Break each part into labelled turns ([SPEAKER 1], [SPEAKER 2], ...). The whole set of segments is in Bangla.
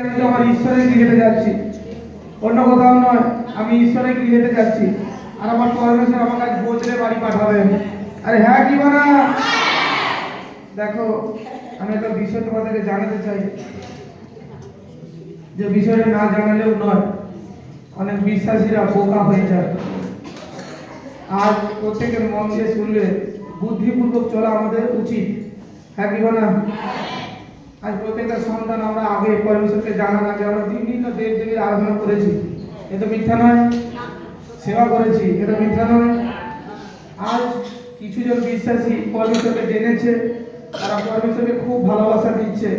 [SPEAKER 1] আমি আমার ঈশ্বরের গৃহেতে যাচ্ছি, অন্য কোথাও নয়, আমি ঈশ্বরের গৃহেতে যাচ্ছি। আর আমার পরমেশ্বর আমার কাছে বজরে বাড়ি পাঠাবেন। আরে হ্যাঁ কি বলা? দেখো, আমি একটা বিষয় তোমাদেরকে জানাতে চাই, যে বিষয়টা না জানালেও নয়, অনেক বিশ্বাসীরা বোকা হয়ে যায়। আজ প্রত্যেকের মন দিয়ে শুনলে বুদ্ধিপূর্বক চলা আমাদের উচিত। হ্যাঁ কি বলা? আজ প্রত্যেকটা সন্তান আমরা আগে পরমেশ্বরকে জানার আগে আমরা বিভিন্ন দেব দেবীর আরাধনা করেছি, এ তো মিথ্যা নয়। সেবা করেছি, এটা মিথ্যা নয়। আজ কিছু জন বিশ্বাসী পরমেশ্বরকে জেনেছে, তারা পরমেশ্বরকে খুব ভালোবাসা দিচ্ছে,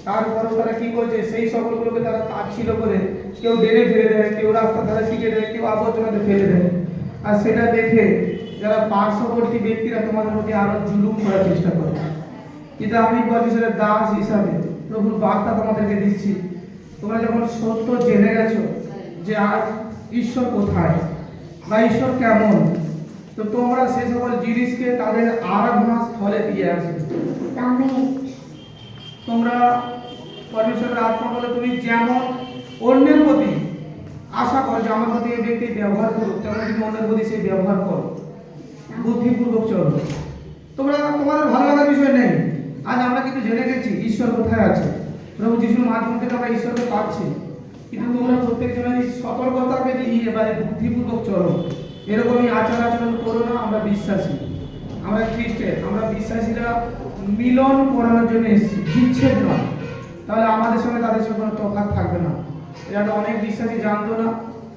[SPEAKER 1] তারপরেও তারা কি করছে, সেই সকলগুলোকে তারা তাচ্ছিল্য করে কেউ ডেনে ফেলে দেয়, কেউ রাস্তা ধারে শিখে দেয়, কেউ আবর্জনাতে ফেলে দেয়। আর সেটা দেখে যারা পার্শ্ববর্তী ব্যক্তিরা তোমাদের প্রতি আরো জুলুম করার চেষ্টা করে। কিন্তু আমি পরমেশ্বরের দাস হিসাবে প্রভুর বার্তা তোমাদেরকে দিচ্ছি, তোমরা যখন সত্য জেনে গেছো যে আজ ঈশ্বর কোথায় বা ঈশ্বর কেমন, তো তোমরা সে সকল জিনিসকে তাদের আরাধনা স্থলে দিয়ে আসো। তোমরা পরমেশ্বরের আত্মা বলে তুমি যেমন অন্যের প্রতি আশা করো যে আমার প্রতি এই ব্যক্তি ব্যবহার করুক, তেমন তুমি অন্যের প্রতি সেই ব্যবহার করো, বুদ্ধিপূর্বক চলো। তোমরা তোমাদের ভালো লাগার বিষয় নেই। আজ আমরা কিন্তু জেনে গেছি ঈশ্বর কোথায় আছে, প্রভু যিশুর মাধ্যম থেকে আমরা ঈশ্বরকে পাচ্ছি। কিন্তু তোমরা প্রত্যেকজনের সতর্কতাকে নিয়ে এবারে বুদ্ধিপূর্বক চলো, এরকমই আচার আচরণ করো না। আমরা বিশ্বাসী, আমরা খ্রিস্টান, আমরা বিশ্বাসীরা মিলন করানোর জন্য এসেছি, বিচ্ছেদ নয়। তাহলে আমাদের সঙ্গে তাদের সঙ্গে কোনো তফাৎ থাকবে না। এটা অনেক বিশ্বাসী জানতো না,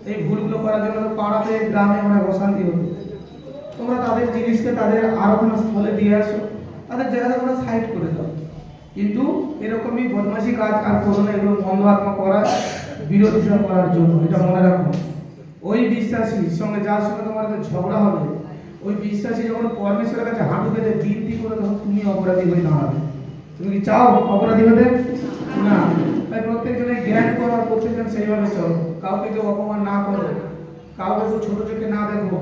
[SPEAKER 1] এই ভুলগুলো করার জন্য পাড়াতে গ্রামে অনেক অশান্তি হতো। তোমরা তাদের জিনিসকে তাদের আরাধনা স্থলে দিয়ে আসো, তাদের জায়গাটা তোমরা সাইড করে দাও। কিন্তু এরকমই বদমাশি কাজ আর করো না, এগুলো বন্ধ আত্মা করার বিরোধিতা করার জন্য। এটা মনে রাখো, ওই বিশ্বাসীর সঙ্গে যার সঙ্গে তোমাদের ঝগড়া হবে, ওই বিশ্বাসী যখন পরমেশ্বরের কাছে হাঁটু পেতে বিনতি করে, তখন তুমি অপরাধী হয়ে দাঁড়াবে। তুমি কি চাও অপরাধী হতে? না। তাই প্রত্যেকজনের জ্ঞান করো, আর প্রত্যেকজন সেইভাবে চলো। কাউকে কেউ অপমান না করো, কাউকে কেউ ছোট চোখে না দেখো।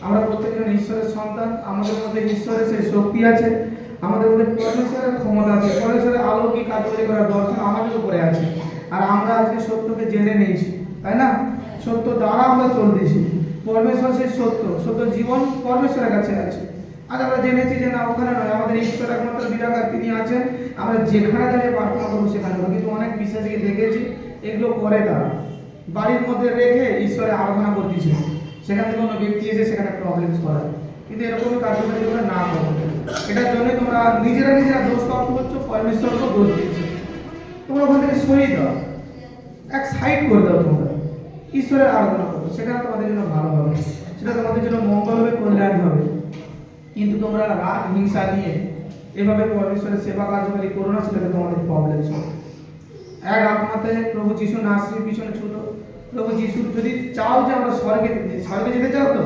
[SPEAKER 1] আমরা প্রত্যেকজন ঈশ্বরের সন্তান, আমাদের মধ্যে ঈশ্বরের সেই শক্তি আছে, আমাদের মধ্যে পরমেশ্বরের ক্ষমতা আছে, পরমেশ্বরের আলৌকিক কার্যকরী করার দর্শন আমাদের উপরে আছে। আর আমরা আজকে সত্যকে জেনে নিয়েছি, তাই না? সত্য দ্বারা আমরা চলতেছি। পরমেশ্বর সেই সত্য, সত্য জীবন পরমেশ্বরের কাছে আছে। আজ আমরা জেনেছি যে না, ওখানে নয়, আমাদের ঈশ্বর একমাত্র বিরাকার, তিনি আছেন। আমরা যেখানে দাঁড়িয়ে প্রার্থনা করবো সেখানে। কিন্তু অনেক বিশ্বাসীকে দেখেছি এগুলো করে তারা বাড়ির মধ্যে রেখে ঈশ্বরে আরাধনা করতেছে, সেখান থেকে কোনো ব্যক্তি এসে সেখানে প্রবলেমস করে। কিন্তু এরকমই কার্যকরী তোমরা না করো। এটার জন্যই তোমরা নিজেরা দোষ প্রাপ্ত করছো, পরমেশ্বরকেও দোষ দিচ্ছ। তোমরা ওখান থেকে সরিয়ে দাও, এক সাইড করে দাও। তোমরা ঈশ্বরের আরাধনা করো, সেখানে তোমাদের জন্য ভালো হবে, সেটা তোমাদের জন্য মঙ্গল হবে, কল্যাণ হবে। কিন্তু তোমরা রাগ হিংসা নিয়ে এভাবে পরমেশ্বরের সেবা কার্যকারী করো না, সেটাতে তোমাদের প্রবলেম হবে। এক আত্মাতে প্রভু যিশু নাসরির পিছনে ছুটো। প্রভু যিশু যদি চাও যে আমরা স্বর্গে যেতে চাও, তো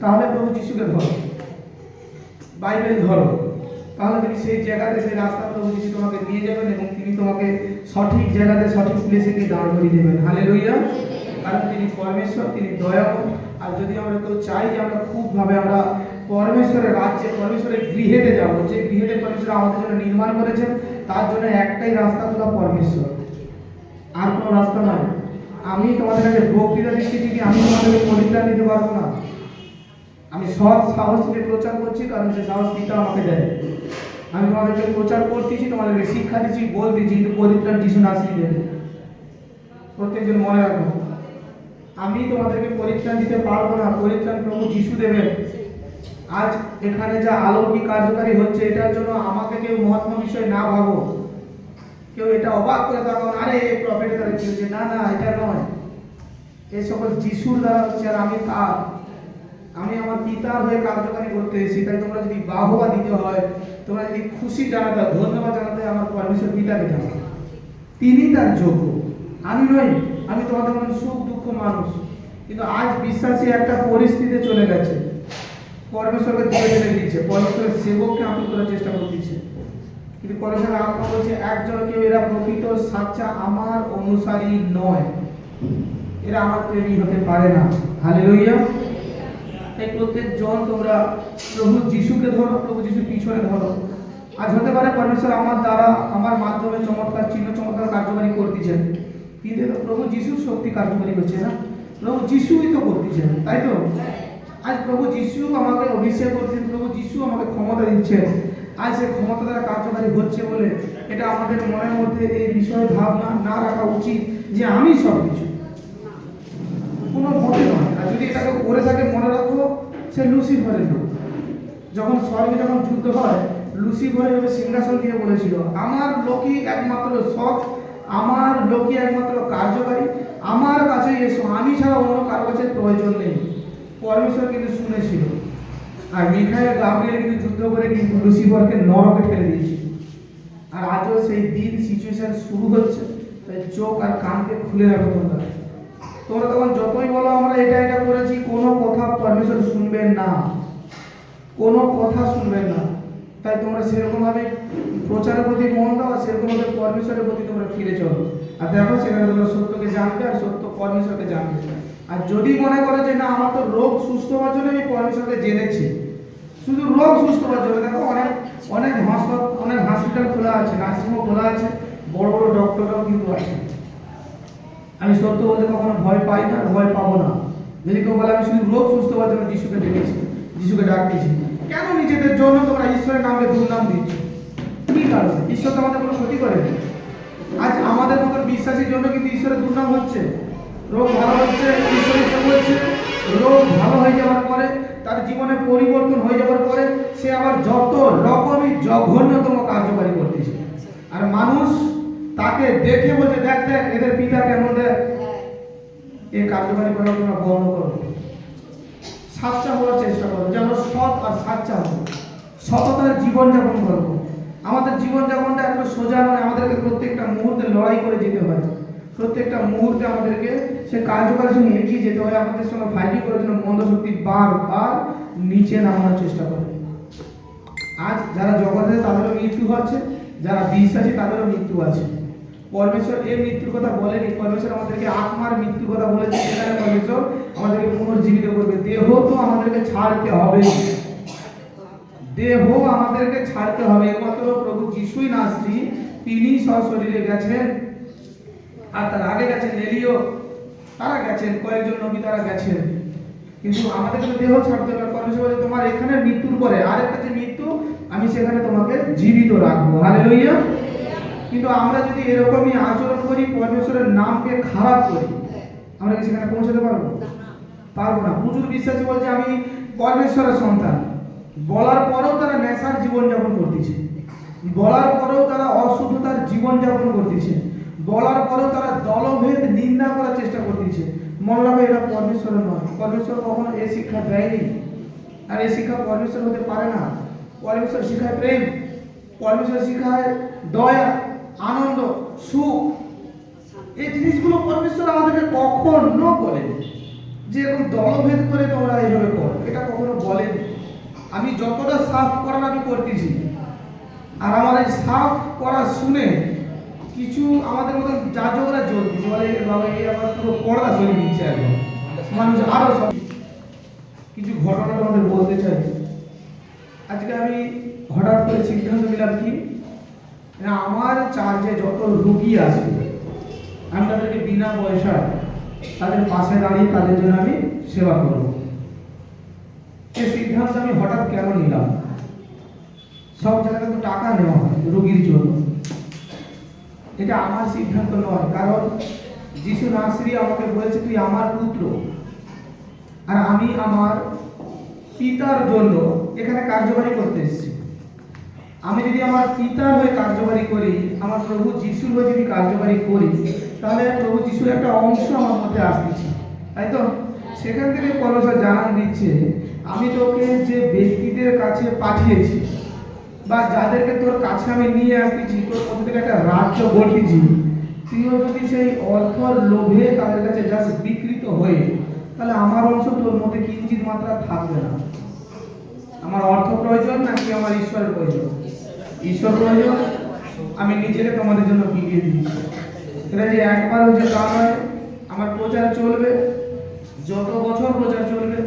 [SPEAKER 1] তাহলে প্রভু যিশুকে ধরো, বাইবেল ধরো, তাহলে তুমি সেই জায়গাতে, সেই রাস্তা প্রভু যিশু তোমাকে নিয়ে যাবেন এবং তিনি তোমাকে সঠিক জায়গাতে, সঠিক প্লেসে গিয়ে দাঁড় করিয়ে দেবেন। হালেলুয়া। কারণ তিনি পরমেশ্বর, তিনি দয়াময়। আর যদি আমরা কেউ চাই যে আমরা খুবভাবে আমরা পরমেশ্বরের রাজ্যে, পরমেশ্বরের গৃহেতে যাব, যে গৃহেতে পরমেশ্বর আমাদের জন্য নির্মাণ করেছেন, তার জন্য একটাই রাস্তা হলো পরমেশ্বর, আর কোনো রাস্তা নয়। আমি তোমাদের কাছে বক্তৃতা দিচ্ছি, কিন্তু আমি তোমাদেরকে পরিত্রাণ দিতে পারবো না। আমি সৎ সাহস নিয়ে প্রচার করছি, কারণ সে সাহস দিতে আমাকে দেয়। আমি তোমাদেরকে প্রচার করতেছি, তোমাদেরকে শিক্ষা দিচ্ছি, বলতেছি, কিন্তু পরিত্রাণ যিশু নাসরি দেবে। প্রত্যেকজন মনে রাখো, আমি তোমাদেরকে পরিত্রাণ দিতে পারবো না, পরিত্রাণ প্রভু যিশু দেবেন। আজ এখানে যা আলৌকিক কার্যকারী হচ্ছে, এটার জন্য আমাকে কেউ মহাত্মা বিষয় না ভাবো। কেউ এটা অবাক করে তাকান, আরে এই প্রফেট দ্বারা কি হচ্ছে? না না, এটা নয়। এই সকল যিশুর দ্বারা হচ্ছে, আর আমি আমার পিতার হয়ে কার্যকারী করতে এসেছি। তাই তোমরা যদি বাহবা দিতে হয়, তোমরা যদি খুশি জানাতে হয়, ধন্যবাদ জানাতে হয়, আমার পরমেশ্বর পিতাকে জানাও, তিনি তার যোগ্য, আমি নই। আমি তোমাদের মনে সুখ দুঃখ মানুষ। কিন্তু আজ বিশ্বাসী একটা পরিস্থিতিতে চলে গেছে, পরমেশ্বরকে ধরে ফেলে দিয়েছে, পরমেশ্বরের সেবককে আঁকড়ে করার চেষ্টা করতেছে। কিন্তু পরমেশ্বর আত্মা বলছে, একজন কেউ এরা প্রকৃত সাচ্চা আমার অনুসারী নয়, এরা আমার প্রেমী হতে পারে না। হালেলুয়া। তাই প্রত্যেকজন তোমরা প্রভু যিশুকে ধরো, প্রভু যিশুর পিছনে ধরো, আজ হতে পারে পরমেশ্বর আমার দ্বারা আমার মাধ্যমে চমৎকার চিহ্ন চমৎকার কার্যকারী করতেছেন, কিন্তু এটা প্রভু যিশুর শক্তি কার্যকারী হচ্ছে না, প্রভু যিশুই তো করতেছেন, তাই তো? আজ প্রভু যিশু আমাকে অভিষেক করছেন, প্রভু যিশু আমাকে ক্ষমতা দিচ্ছেন, আজ সে ক্ষমতা দ্বারা কার্যকারী হচ্ছে বলে এটা আমাদের মনের মধ্যে এই বিষয় ভাবনা না রাখা উচিত যে আমি সব কিছু, কোনো মতে নয়। আর যদি এটাকে করে থাকে মনে রাখো সে লুসিফারের লোক। যখন স্বর্গে যখন যুদ্ধ হয়, লুসিফারের ওপর সিংহাসন দিয়ে বলেছিল আমার লোকই একমাত্র সৎ, আমার লোকই একমাত্র কার্যকারী, আমার কাছে এসো, আমি ছাড়া অন্য কারো কাছে প্রয়োজন নেই। পরমেশ্বর কিন্তু শুনেছিল, আর মিখাইল গাব্রিয়েল কিন্তু যুদ্ধ করে কিন্তু লুসিফারকে নরকে ফেলে দিয়েছিল। আর আজও সেই দিন সিচুয়েশন শুরু হচ্ছে, তাই চোখ আর কানকে খুলে রাখো তোমরা। তোমরা তখন যতই বলো আমরা এটা এটা করেছি, কোনো কথা পরমেশ্বর শুনবেন না, কোনো কথা শুনবেন না। তাই তোমরা সেরকমভাবে প্রচারের প্রতি মন দাও, আর সেরকমভাবে পরমেশ্বরের প্রতি তোমরা ফিরে চলো। আর দেখো সেখানে তোমরা সত্যকে জানবে, আর সত্য পরমেশ্বরকে জানবে। আর যদি মনে করো যে না আমার তো রোগ সুস্থ হওয়ার জন্য আমি পরমেশ্বরকে জেনেছি, শুধু রোগ সুস্থ হওয়ার জন্য, দেখো অনেক অনেক হসপিটাল খোলা আছে, নার্সিংহোম খোলা আছে, বড় বড় ডক্টররাও কিন্তু আছে। আমি সত্য বলতে কখনো ভয় পাই না, ভয় পাবো না। যদি কেউ বলে আমি শুধু রোগ সুস্থ হওয়ার জন্য যিশুকে ডেকেছি, যিশুকে ডাকতেছি, কেন নিজেদের জন্য তোমরা ঈশ্বরের নামকে দুর্নাম দিচ্ছ? কি কারণে? ঈশ্বর তো আমাদের কোনো ক্ষতি করেনি। আজ আমাদের মতো বিশ্বাসীর জন্য কিন্তু ঈশ্বরের দুর্নাম হচ্ছে, রোগ ভালো হচ্ছে, ঈশ্বর ঈশ্বর বলছে। রোগ ভালো হয়ে যাওয়ার পরে, তার জীবনে পরিবর্তন হয়ে যাওয়ার পরে সে আবার যত রকমই জঘন্যতম কার্যকারী করতেছে, আর মানুষ তাকে দেখে বলছে দেখ দেখ এদের পিতা কেমন, দেখ এই কার্যকারী করার তোমরা বন্ধ করো। সাচ্চা হওয়ার চেষ্টা করো, যেন সৎ আর সাচ্চা হবো, সততার জীবনযাপন করবো। আমাদের জীবনযাপনটা একটা সোজা নয়, আমাদেরকে প্রত্যেকটা মুহূর্তে লড়াই করে যেতে হয়, প্রত্যেকটা মুহূর্তে আমাদেরকে সে কার্যকারীর সঙ্গে এগিয়ে যেতে হয়। আমাদের সঙ্গে ফাইটিং করার জন্য মন্দ শক্তি বারবার নিচে নামানোর চেষ্টা করে। আজ যারা জগতে তাদেরও মৃত্যু হচ্ছে, যারা বিশ্বাসী তাদেরও মৃত্যু আছে। পরমেশ্বর এই মৃত্যুর কথা বলেনি, পরমেশ্বর আমাদেরকে আত্মার মৃত্যুর কথা বলেছে। সেখানে পরমেশ্বর আমাদেরকে পুনর্জীবিত করবে। দেহ তো আমাদেরকে ছাড়তে হবে, দেহ আমাদেরকে ছাড়তে হবে। একমাত্র প্রভু যিশুই নাসরি, তিনি সশরীরে গেছেন, আর তার আগে গেছেন এলিও, তারা গেছেন, কয়েকজন নবী তারা গেছেন, কিন্তু আমাদেরকে দেহ ছাড়তে হবে। পরমেশ্বর বলে তোমার এখানে মৃত্যুর পরে আরেকটা যে মৃত্যু, আমি সেখানে তোমাকে জীবিত রাখবো। হালেলুয়া। কিন্তু আমরা যদি এরকমই আচরণ করি, পরমেশ্বরের নামকে খারাপ করি, আমরা কি সেখানে পৌঁছাতে পারবো? পারবো না। প্রচুর বিশ্বাসী বলছে আমি পরমেশ্বরের সন্তান, বলার পরেও তারা নেশার জীবনযাপন করতেছে, বলার পরেও তারা অশুদ্ধতার জীবনযাপন করতেছে, বলার পরেও তারা দলভেদ নিন্দা করার চেষ্টা করতেছে। মনে রাখবে এটা পরমেশ্বরের নয়। পরমেশ্বর কখনো এই শিক্ষা দেয়নি, আর এই শিক্ষা পরমেশ্বর হতে পারে না। পরমেশ্বর শিখায় প্রেম, পরমেশ্বর শিখায় দয়া, আনন্দ, সুখ। এই জিনিসগুলো পরমেশ্বর আমাদেরকে কখনো বলেনি যে এরকম দলভেদ করে তোমরা এইভাবে করো, এটা কখনো বলেনি। আমি যতটা সাফ করার আমি করতেছি, আর আমার এই সাফ করা শুনে কিছু আমাদের মতো যাজকরা জ্বলতেছে, বলে বাবা এই আবার পুরো পর্দা সরিয়ে দিচ্ছে। একদম মানুষ আরো সব কিছু ঘটনা আমাদের বলতে চাই। আজকে আমি হঠাৎ করে সিদ্ধান্ত নিলাম কি না, আমার চার্জে যত রুগী আসবে আমি তাদেরকে বিনা পয়সায় তাদের পাশে দাঁড়িয়ে তাদের জন্য আমি সেবা করব। এই সিদ্ধান্ত আমি হঠাৎ কেন নিলাম? সব জায়গায় তো টাকা নেওয়া হয় রোগীর জন্য, এটা আমার সিদ্ধান্ত নয়। কারণ যিশু নাসরি আমাকে বলেছে তুই আমার পুত্র, আর আমি আমার পিতার জন্য এখানে কার্যবাহী করতে এসেছি। আমি যদি আমার পিতার হয়ে কার্যবাহী করি, আমার প্রভু যিশুর হয়ে যদি কার্যবাহী করি, তাহলে প্রভু যিশুর একটা অংশ আমার মধ্যে আসতেছে, তাই তো? সেখান থেকে পরমেশ্বর জানান দিচ্ছে আমি তোকে যে ব্যক্তিদের কাছে পাঠিয়েছি, বা যাদেরকে তোর কাছে আমি নিয়ে আসতেছি, তোর মধ্যে থেকে একটা রাজ্য গঠিয়েছি, তুইও যদি সেই অর্থর লোভে তাদের কাছে জাস্ট বিকৃত হয়ে, তাহলে আমার অংশ তোর মধ্যে কিঞ্চিত মাত্রা থাকবে না। আমার অর্থ প্রয়োজন নাকি আমার ঈশ্বরের প্রয়োজন? ঈশ্বর প্রয়োজন। আমি নিজেকে তোমাদের জন্য বিলিয়ে দিচ্ছি। এটা যে একবার হচ্ছে তা নয়, আমার প্রচার চলবে, যত বছর প্রচার চলবে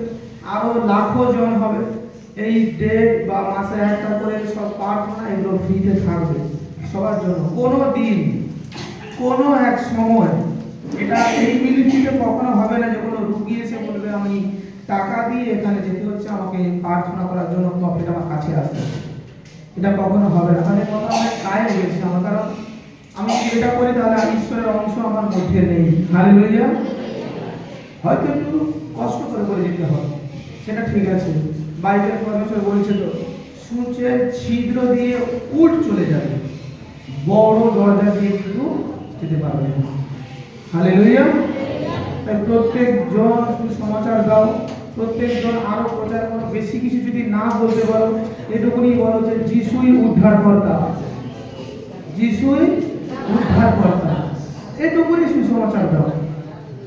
[SPEAKER 1] আরো লাখো জন হবে, এই ডেট বা মাসে একটা করে সব প্রার্থনা এগুলো ফ্রিতে থাকবে সবার জন্য। কোনো দিন কোনো এক সময় এটা এই মিনিটটিতে কখনো হবে না যে কোনো রুগী এসে বলবে আমি টাকা দিয়ে এখানে যেতে হচ্ছে, আমাকে প্রার্থনা করার জন্য প্রফেট আমার কাছে আসবে, এটা কখনো হবে না। তাহলে কথা অনেক কায়ে লেগেছে আমার, কারণ আমি যদি এটা করি তাহলে ঈশ্বরের অংশ আমার মধ্যে নেই। হালেলুয়া। হয়তো একটু কষ্ট করে যেতে হবে, সেটা ঠিক আছে। বাইবেল পরমেশ্বর বলেছে তো, সূচের ছিদ্র দিয়ে উট চলে যাবে, বড় দরজা দিয়ে কিন্তু যেতে পারবে না। হালেলুয়া। তাই প্রত্যেকজন সুসমাচার দাও, প্রত্যেকজন আরো প্রচার করো। বেশি কিছু যদি না বলতে পারো, এটুকুনি বলো যে যিশুই উদ্ধারকর্তা, যিশুই উদ্ধারকর্তা, এটুকুনি সুসমাচার দাও।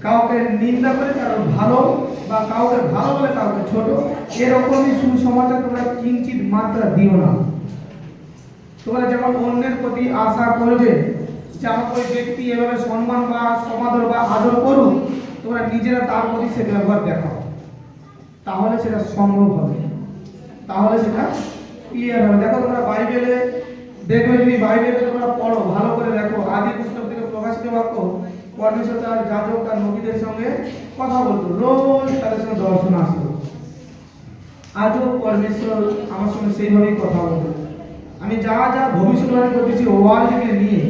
[SPEAKER 1] কাউকে নিন্দা করে কারো ভালো, বা কাউকে ভালো বলে কাউকে ছোট, এরকমই সুসমাচার তোমরা কিঞ্চিত মাত্রা দিও না। তোমরা যেমন অন্যের প্রতি আশা করবে যে আমার ওই ব্যক্তি এভাবে সম্মান বা সমাদর বা আদর করুক, তোমরা নিজেরা তার প্রতি সে ব্যবহার দেখাও, তাহলে সেটা সম্ভব হবে, তাহলে সেটা ক্লিয়ার হবে। দেখো তোমরা বাইবেলে দেখবে, যদি বাইবেলে তোমরা পড়ো ভালো করে দেখো, আদি পুস্তক থেকে প্রকাশিত বাক্য, পরমেশ্বর তার যাজক তার নবীদের সঙ্গে কথা বলতো, রোজ তাদের সঙ্গে দর্শন আসতো। আজও পরমেশ্বর আমার সঙ্গে সেইভাবেই কথা বলতো। আমি যা যা ভবিষ্যৎবাণী করতেছি ওয়ার্ল্ডকে নিয়ে,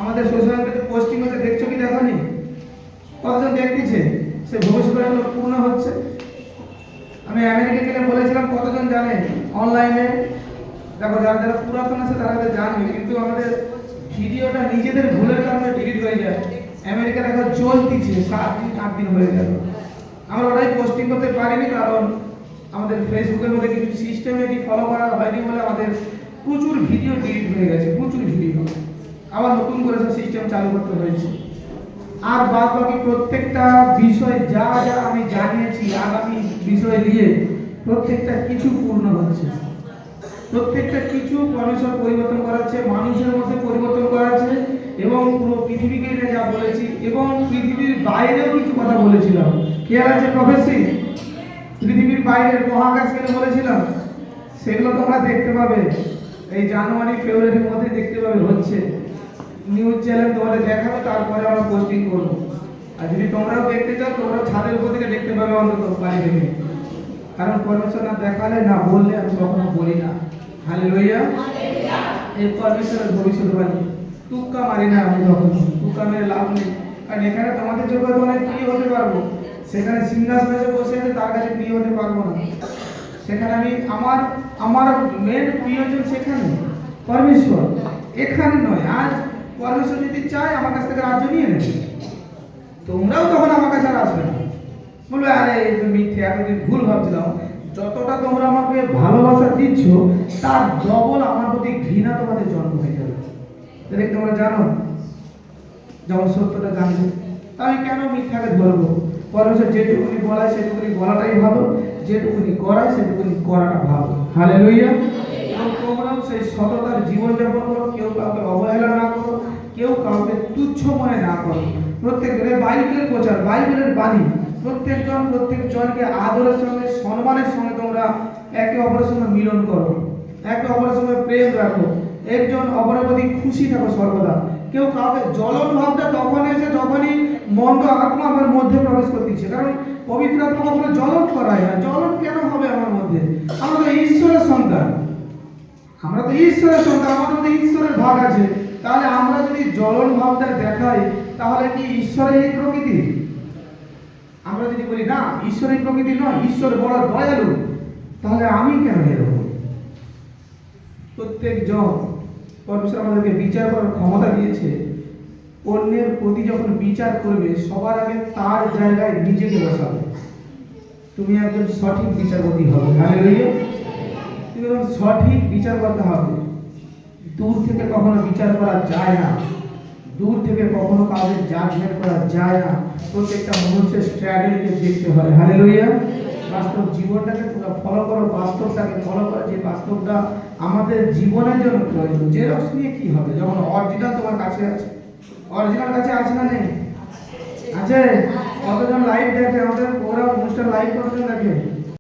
[SPEAKER 1] আমাদের সোশ্যাল মিডিয়াতে পোস্টিং হচ্ছে, দেখছো কি দেখোনি? কতজন দেখতেছে সে ভবিষ্যৎবাণীগুলো পূর্ণ হচ্ছে। আমি আমেরিকা গেলে বলেছিলাম, কতজন জানে অনলাইনে? দেখো যারা যারা পুরাতন আছে তারা জানবে, কিন্তু আমাদের ভিডিওটা নিজেদের ভুলের কারণে ডিলিট হয়ে যায়। আমেরিকা দেখো চলতিছে 7 দিন 8 দিন হয়ে গেল। আমরা ওটাই পোস্টিং করতে পারিনি, কারণ আমাদের ফেসবুকের মধ্যে কিছু সিস্টেমেটিক ফলো করা হয়নি বলে আমাদের প্রচুর ভিডিও ডিলিট হয়ে গেছে, প্রচুর ভিডিও। আবার নতুন করে সব সিস্টেম চালু করতে হয়েছে। আর বাদ বাকি প্রত্যেকটা বিষয় যা যা আমি জানিয়েছি আগামী বিষয় নিয়ে, প্রত্যেকটা কিছু পূর্ণ হচ্ছে, প্রত্যেকটা কিছু পরমেশ্বর পরিবর্তন করাচ্ছে, মানুষের মধ্যে পরিবর্তন করাচ্ছে, এবং পুরো পৃথিবীকে যা বলেছি, এবং পৃথিবীর বাইরেও কিছু কথা বলেছিলাম। খেয়াল আছে প্রফেসি? পৃথিবীর বাইরের মহাকাশকে বলেছিলাম, সেগুলো তোমরা দেখতে পাবে এই জানুয়ারি ফেব্রুয়ারির মধ্যে দেখতে পাবে হচ্ছে। নিউজ চ্যানেল তোমাদের দেখাবে, তারপরে আমরা পোস্টিং করবো। আর যদি তোমরাও দেখতে চাও, তোমরাও ছাদের উপর থেকে দেখতে পাবে অন্তত বাড়ি থেকে, কারণ পরমেশ্বর না দেখালে না বললে আমি কখনো বলি না। হালেলুয়া। এই পরমেশ্বরের ভবিষ্যৎবাণী টুক্কা মারি না আমি, কখনো টুক্কা মেরে লাভ নেই। কারণ এখানে তোমাদের যোগ্য অনেক প্রিয় হতে পারবো, সেখানে সিংহাসনে বসে আছে তার কাছে প্রিয় হতে পারবো না। সেখানে আমি আমার মেন প্রিয়জন সেখানে পরমেশ্বর, এখানে নয়। আজ পরমেশ্বর যদি চায় আমার কাছ থেকে রাজ্য নিয়ে নেবে, তোমরাও তখন আমার কাছে আর আসবে না, বলবে আরে মিথ্যে, এতদিন ভুল ভাবছিলাম। যতটা তোমরা আমাকে ভালোবাসা দিচ্ছ, তার ডবল আমার প্রতি ঘৃণা তোমাদের জন্ম হয়ে যাবে। তাহলে তোমরা জানো, যখন সত্যটা জানবে, আমি কেন মিথ্যাকে ধরবো? পরমেশ্বর যেটুকুনি বলায় সেটুকুনি বলাটাই ভালো, যেটুকুনি করায় সেটুকুনি করাটা ভালো। হালেলুয়া। এবং তোমরাও সেই সততার জীবনযাপন করো, কেউ কাউকে অবহেলা না করো, কেউ কাউকে তুচ্ছ মনে না করো। প্রত্যেকের বাইবেলের প্রচার, বাইবেলের বাণী, প্রত্যেকজনকে আদরের সঙ্গে সম্মানের সঙ্গে তোমরা একে অপরের সঙ্গে মিলন করো, একে অপরের সঙ্গে প্রেম রাখো, একজন অপরের প্রতি খুশি থাকো সর্বদা। কেউ কাউকে জ্বলন ভাবটা তখন এসে যখনই মন্দ আত্মা আমার মধ্যে প্রবেশ করতেছে, কারণ পবিত্র আত্মা কখনো জ্বলন করায় না। জ্বলন কেন হবে আমার মধ্যে? আমরা তো ঈশ্বরের সন্তান, আমাদের মধ্যে ঈশ্বরের ভাগ আছে। তাহলে আমরা যদি জ্বলন ভাবটা দেখাই, তাহলে কি ঈশ্বরের এই প্রকৃতি? আমরা যদি বলি না ঈশ্বরের প্রকৃতি নয়, ঈশ্বর বড় দয়ালু, তাহলে আমি কেন এরকম? প্রত্যেকজন পরমেশ্বর আমাদেরকে বিচার করার ক্ষমতা দিয়েছে। অন্যের প্রতি যখন বিচার করবে, সবার আগে তার জায়গায় নিজেকে বসাবে। তুমি একজন সঠিক বিচারপতি হবে। হালেলুয়া। তুমি সঠিক বিচার করতে হবে। দূর থেকে কখনো বিচার করা যায় না, দূর থেকে কখনো কাউকে জাজমেন্ট করা যায় না। প্রত্যেকটা মানুষের স্ট্র্যাটেজিকে দেখতে হয়। হালেলুয়া। বাস্তব জীবনটাকে তোমরা ফলো করো, বাস্তবটাকে ফলো করো, যে বাস্তবটা আমাদের জীবনের জন্য প্রয়োজন। জেরক্স নিয়ে কি হবে যখন অরিজিনাল তোমার কাছে আছে? অরিজিনাল কাছে আছে না নেই? আছে। কতজন লাইভ দেখে আমাদের প্রোগ্রাম অনুষ্ঠান? লাইভ কতজন দেখে?